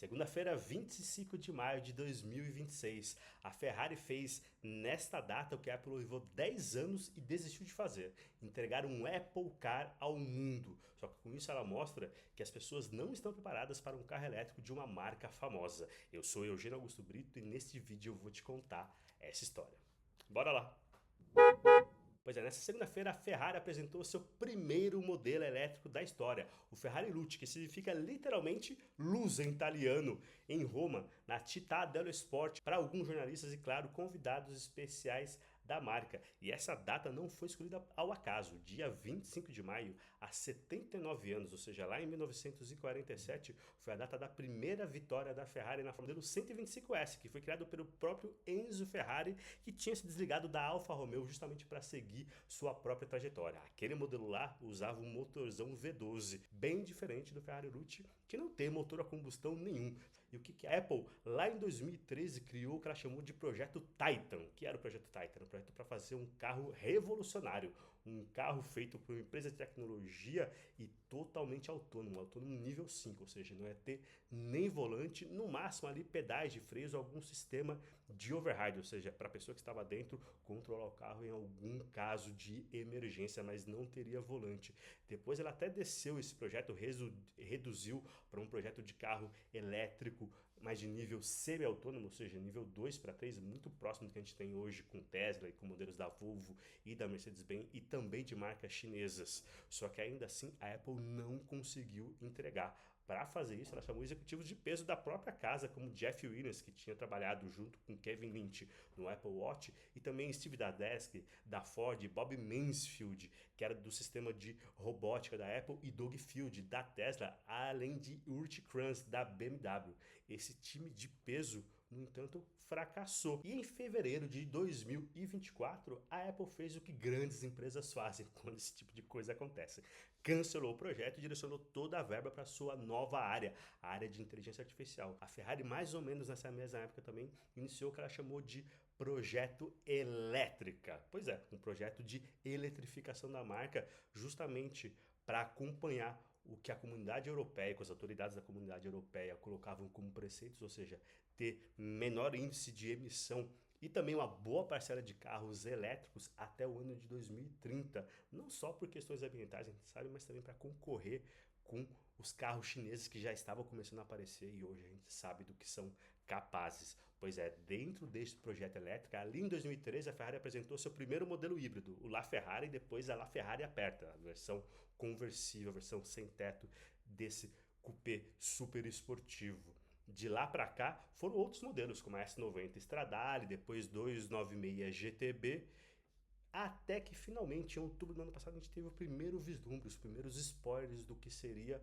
Segunda-feira, 25 de maio de 2026, a Ferrari fez nesta data o que a Apple levou 10 anos e desistiu de fazer, entregar um Apple Car ao mundo. Só que com isso ela mostra que as pessoas não estão preparadas para um carro elétrico de uma marca famosa. Eu sou Eugênio Augusto Brito e neste vídeo eu vou te contar essa história. Bora lá! Pois é, nessa segunda-feira a Ferrari apresentou seu primeiro modelo elétrico da história, o Ferrari Luce, que significa literalmente luz em italiano, em Roma, na Città dello Sport, para alguns jornalistas e, claro, convidados especiais da marca. E essa data não foi escolhida ao acaso. Dia 25 de maio, há 79 anos, ou seja, lá em 1947, foi a data da primeira vitória da Ferrari na Fórmula 125S, que foi criado pelo próprio Enzo Ferrari, que tinha se desligado da Alfa Romeo justamente para seguir sua própria trajetória. Aquele modelo lá usava um motorzão V12, bem diferente do Ferrari Luce, que não tem motor a combustão nenhum. E o que a Apple, lá em 2013, criou o que ela chamou de Projeto Titan. O que era o Projeto Titan? Um projeto para fazer um carro revolucionário, um carro feito por uma empresa de tecnologia e totalmente autônomo nível 5, ou seja, não é ter nem volante, no máximo ali pedais de freios, algum sistema de override, ou seja, para a pessoa que estava dentro controlar o carro em algum caso de emergência, mas não teria volante. Depois ela até desceu esse projeto, reduziu para um projeto de carro elétrico, mas de nível semi-autônomo, ou seja, nível 2 para 3, muito próximo do que a gente tem hoje com Tesla e com modelos da Volvo e da Mercedes-Benz e também de marcas chinesas. Só que ainda assim a Apple não conseguiu entregar. Para fazer isso, ela chamou executivos de peso da própria casa, como Jeff Williams, que tinha trabalhado junto com Kevin Lynch no Apple Watch, e também Steve Dadesky, da Ford, Bob Mansfield, que era do sistema de robótica da Apple, e Doug Field, da Tesla, além de Urt Kranz, da BMW. Esse time de peso, no entanto, fracassou. E em fevereiro de 2024, a Apple fez o que grandes empresas fazem quando esse tipo de coisa acontece. Cancelou o projeto e direcionou toda a verba para sua nova área, a área de inteligência artificial. A Ferrari, mais ou menos nessa mesma época também, iniciou o que ela chamou de Projeto Elétrica. Pois é, um projeto de eletrificação da marca, justamente para acompanhar o que a comunidade europeia, com as autoridades da comunidade europeia colocavam como preceitos, ou seja, ter menor índice de emissão e também uma boa parcela de carros elétricos até o ano de 2030, não só por questões ambientais, a gente sabe, mas também para concorrer com os carros chineses que já estavam começando a aparecer e hoje a gente sabe do que são capazes. Pois é, dentro deste projeto elétrico, ali em 2013 a Ferrari apresentou seu primeiro modelo híbrido, o LaFerrari, e depois a LaFerrari Aperta, a versão conversível, a versão sem teto desse coupé super esportivo. De lá para cá foram outros modelos, como a S90 Stradale, depois 296 GTB, até que finalmente em outubro do ano passado a gente teve o primeiro vislumbre, os primeiros spoilers do que seria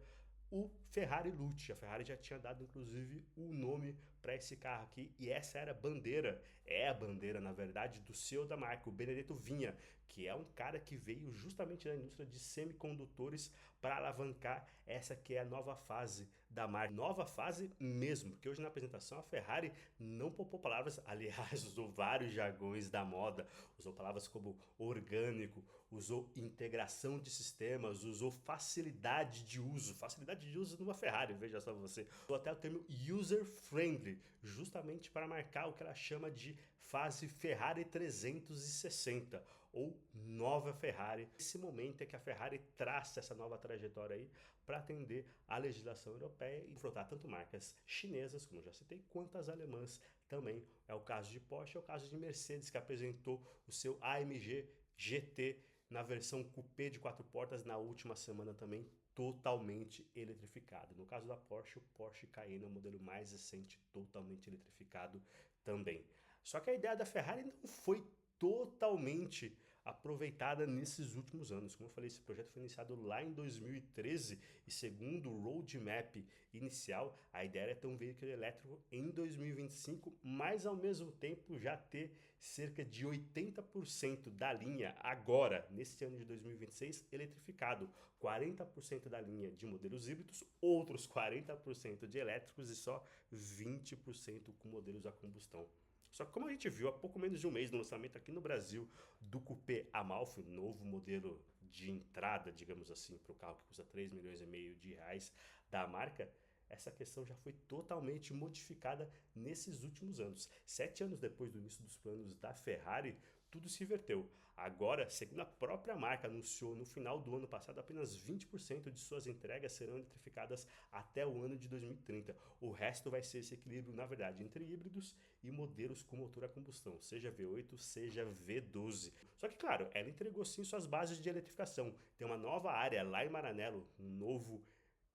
o Ferrari Luce. A Ferrari já tinha dado inclusive o nome para esse carro aqui e essa era a bandeira, é a bandeira na verdade do CEO da marca, o Benedetto Vinha, que é um cara que veio justamente da indústria de semicondutores para alavancar essa que é a nova fase da marca. Nova fase mesmo, porque hoje na apresentação a Ferrari não poupou palavras, aliás, usou vários jargões da moda, usou palavras como orgânico, usou integração de sistemas, usou facilidade de uso numa Ferrari, veja só você. Usou até o termo user-friendly, justamente para marcar o que ela chama de fase Ferrari 360, ou nova Ferrari. Esse momento é que a Ferrari traça essa nova trajetória aí para atender a legislação europeia e confrontar tanto marcas chinesas, como já citei, quanto as alemãs também. É o caso de Porsche, é o caso de Mercedes, que apresentou o seu AMG GT na versão coupé de 4 portas na última semana também, totalmente eletrificado. No caso da Porsche, o Porsche Cayenne é o modelo mais recente, totalmente eletrificado também. Só que a ideia da Ferrari não foi totalmente aproveitada nesses últimos anos. Como eu falei, esse projeto foi iniciado lá em 2013 e segundo o roadmap inicial, a ideia era ter um veículo elétrico em 2025, mas ao mesmo tempo já ter cerca de 80% da linha agora, nesse ano de 2026, eletrificado, 40% da linha de modelos híbridos, outros 40% de elétricos e só 20% com modelos a combustão. Só que como a gente viu há pouco menos de um mês no lançamento aqui no Brasil do Coupé Amalfi, novo modelo de entrada, digamos assim, para o carro que custa 3,5 milhões de reais da marca, essa questão já foi totalmente modificada nesses últimos anos. 7 anos depois do início dos planos da Ferrari, tudo se inverteu. Agora, segundo a própria marca anunciou no final do ano passado, apenas 20% de suas entregas serão eletrificadas até o ano de 2030. O resto vai ser esse equilíbrio, na verdade, entre híbridos e modelos com motor a combustão, seja V8, seja V12. Só que, claro, ela entregou sim suas bases de eletrificação. Tem uma nova área lá em Maranello, um novo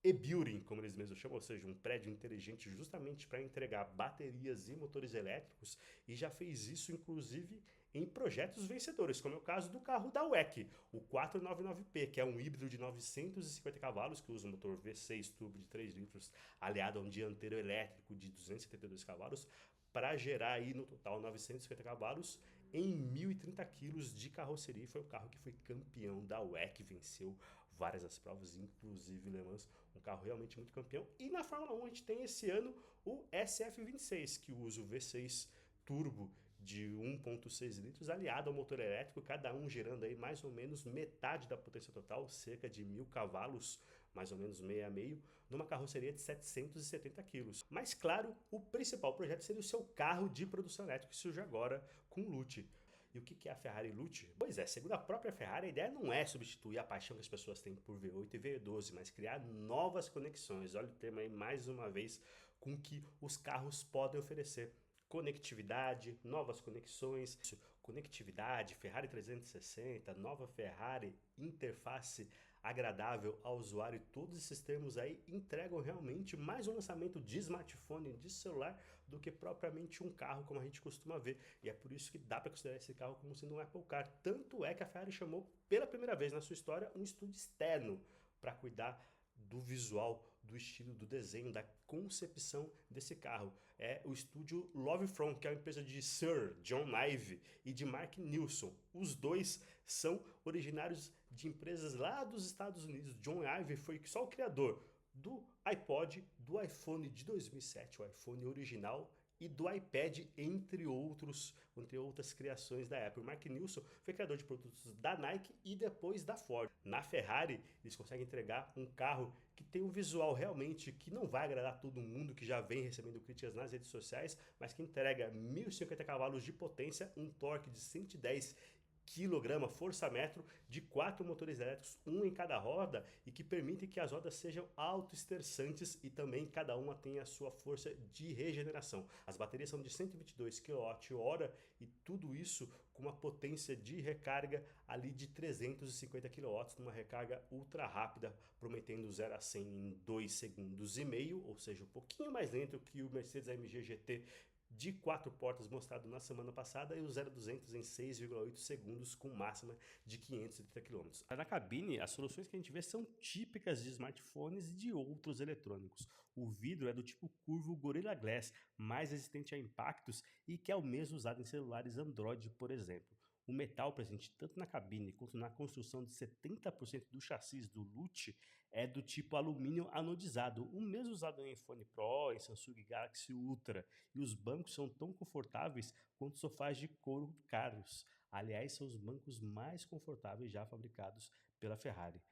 e-building, como eles mesmos chamam, ou seja, um prédio inteligente justamente para entregar baterias e motores elétricos, e já fez isso inclusive em projetos vencedores, como é o caso do carro da WEC, o 499P, que é um híbrido de 950 cavalos que usa um motor V6 turbo de 3 litros aliado a um dianteiro elétrico de 272 cavalos para gerar aí no total 950 cavalos em 1.030 quilos de carroceria. Foi o carro que foi campeão da WEC, venceu várias das provas, inclusive Le Mans, um carro realmente muito campeão. E na Fórmula 1 a gente tem esse ano o SF26, que usa o V6 turbo de 1.6 litros aliado ao motor elétrico, cada um gerando aí mais ou menos metade da potência total, cerca de 1.000 cavalos, mais ou menos meio a meio, numa carroceria de 770 quilos. Mas claro, o principal projeto seria o seu carro de produção elétrica, que surge agora com o LUT. E o que é a Ferrari LUT? Pois é, segundo a própria Ferrari, a ideia não é substituir a paixão que as pessoas têm por V8 e V12, mas criar novas conexões. Olha o termo aí mais uma vez, com que os carros podem oferecer. Conectividade, novas conexões, conectividade, Ferrari 360, nova Ferrari, interface agradável ao usuário, todos esses termos aí entregam realmente mais um lançamento de smartphone, de celular, do que propriamente um carro, como a gente costuma ver. E é por isso que dá para considerar esse carro como sendo um Apple Car. Tanto é que a Ferrari chamou pela primeira vez na sua história um estúdio externo para cuidar do visual, do estilo, do desenho, da concepção desse carro. É o estúdio Lovefront, que é uma empresa de Sir John Ive e de Mark Nilsson. Os dois são originários de empresas lá dos Estados Unidos. John Ive foi só o criador do iPod, do iPhone de 2007, o iPhone original, e do iPad, entre outras criações da Apple. Mark Nilsson foi criador de produtos da Nike e depois da Ford. Na Ferrari, eles conseguem entregar um carro que tem um visual realmente que não vai agradar todo mundo, que já vem recebendo críticas nas redes sociais, mas que entrega 1.050 cavalos de potência, um torque de 110 quilograma força-metro de 4 motores elétricos, um em cada roda, e que permitem que as rodas sejam autoesterçantes e também cada uma tenha a sua força de regeneração. As baterias são de 122 kWh e tudo isso com uma potência de recarga ali de 350 kW, numa recarga ultra rápida, prometendo 0 a 100 em 2 segundos e meio, ou seja, um pouquinho mais lento que o Mercedes AMG GT de 4 portas mostrado na semana passada, e o 0 a 200 em 6,8 segundos com máxima de 530 km. Na cabine, as soluções que a gente vê são típicas de smartphones e de outros eletrônicos. O vidro é do tipo curvo Gorilla Glass, mais resistente a impactos e que é o mesmo usado em celulares Android, por exemplo. O metal presente tanto na cabine quanto na construção de 70% do chassi do LUT é do tipo alumínio anodizado, o mesmo usado em iPhone Pro, em Samsung Galaxy Ultra, e os bancos são tão confortáveis quanto sofás de couro caros. Aliás, são os bancos mais confortáveis já fabricados pela Ferrari.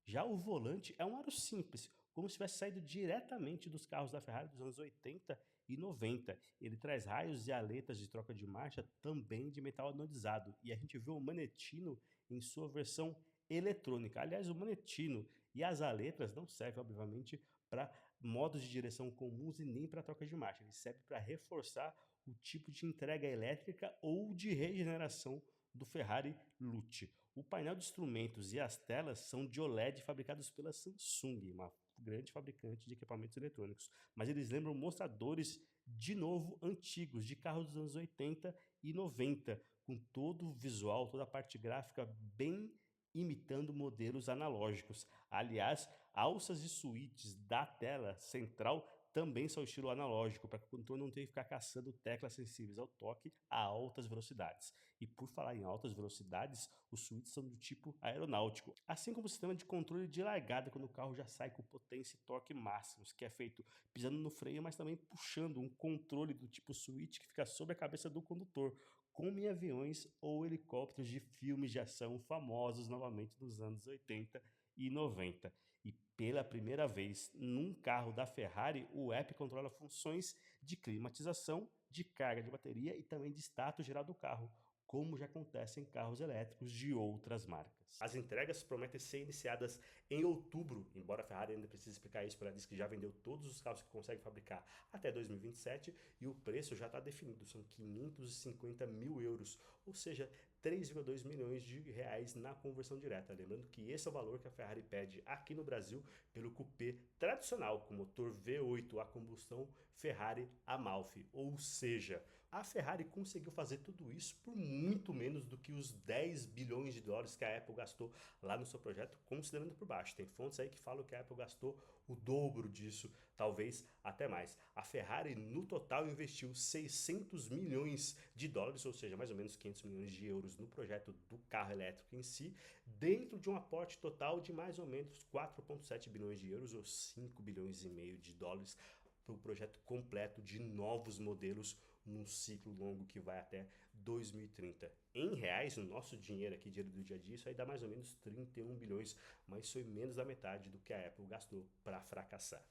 Já o volante é um aro simples, como se tivesse saído diretamente dos carros da Ferrari dos anos 80 e 90. Ele traz raios e aletas de troca de marcha também de metal anodizado. E a gente vê o Manetino em sua versão eletrônica. Aliás, o Manetino e as aletas não servem, obviamente, para modos de direção comuns e nem para troca de marcha. Ele serve para reforçar o tipo de entrega elétrica ou de regeneração do Ferrari LUT. O painel de instrumentos e as telas são de OLED fabricados pela Samsung, uma grande fabricante de equipamentos eletrônicos. Mas eles lembram mostradores, de novo, antigos, de carros dos anos 80 e 90, com todo o visual, toda a parte gráfica bem imitando modelos analógicos. Aliás, alças e switches da tela central também são estilo analógico, para que o condutor não tenha que ficar caçando teclas sensíveis ao toque a altas velocidades. E por falar em altas velocidades, os switches são do tipo aeronáutico, assim como o sistema de controle de largada quando o carro já sai com potência e torque máximos, que é feito pisando no freio, mas também puxando um controle do tipo switch que fica sobre a cabeça do condutor, como em aviões ou helicópteros de filmes de ação famosos novamente nos anos 80 e 90. E pela primeira vez num carro da Ferrari, o app controla funções de climatização, de carga de bateria e também de status geral do carro, como já acontece em carros elétricos de outras marcas. As entregas prometem ser iniciadas em outubro, embora a Ferrari ainda precise explicar isso, porque ela disse que já vendeu todos os carros que consegue fabricar até 2027 e o preço já está definido, são 550 mil euros, ou seja, 3,2 milhões de reais na conversão direta. Lembrando que esse é o valor que a Ferrari pede aqui no Brasil pelo cupê tradicional com motor V8 a combustão Ferrari Amalfi, ou seja, a Ferrari conseguiu fazer tudo isso por muito menos do que os 10 bilhões de dólares que a Apple gastou lá no seu projeto, considerando por baixo. Tem fontes aí que falam que a Apple gastou o dobro disso, talvez até mais. A Ferrari, no total, investiu 600 milhões de dólares, ou seja, mais ou menos 500 milhões de euros no projeto do carro elétrico em si, dentro de um aporte total de mais ou menos 4,7 bilhões de euros, ou 5 bilhões e meio de dólares, para o projeto completo de novos modelos num ciclo longo que vai até 2030. Em reais, o nosso dinheiro aqui, dinheiro do dia a dia, isso aí dá mais ou menos 31 bilhões, mas foi menos da metade do que a Apple gastou para fracassar.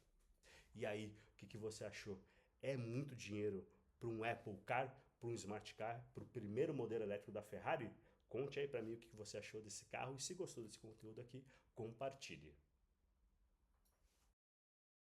E aí, o que você achou? É muito dinheiro para um Apple Car, para um Smart Car, para o primeiro modelo elétrico da Ferrari? Conte aí para mim o que você achou desse carro e se gostou desse conteúdo aqui, compartilhe.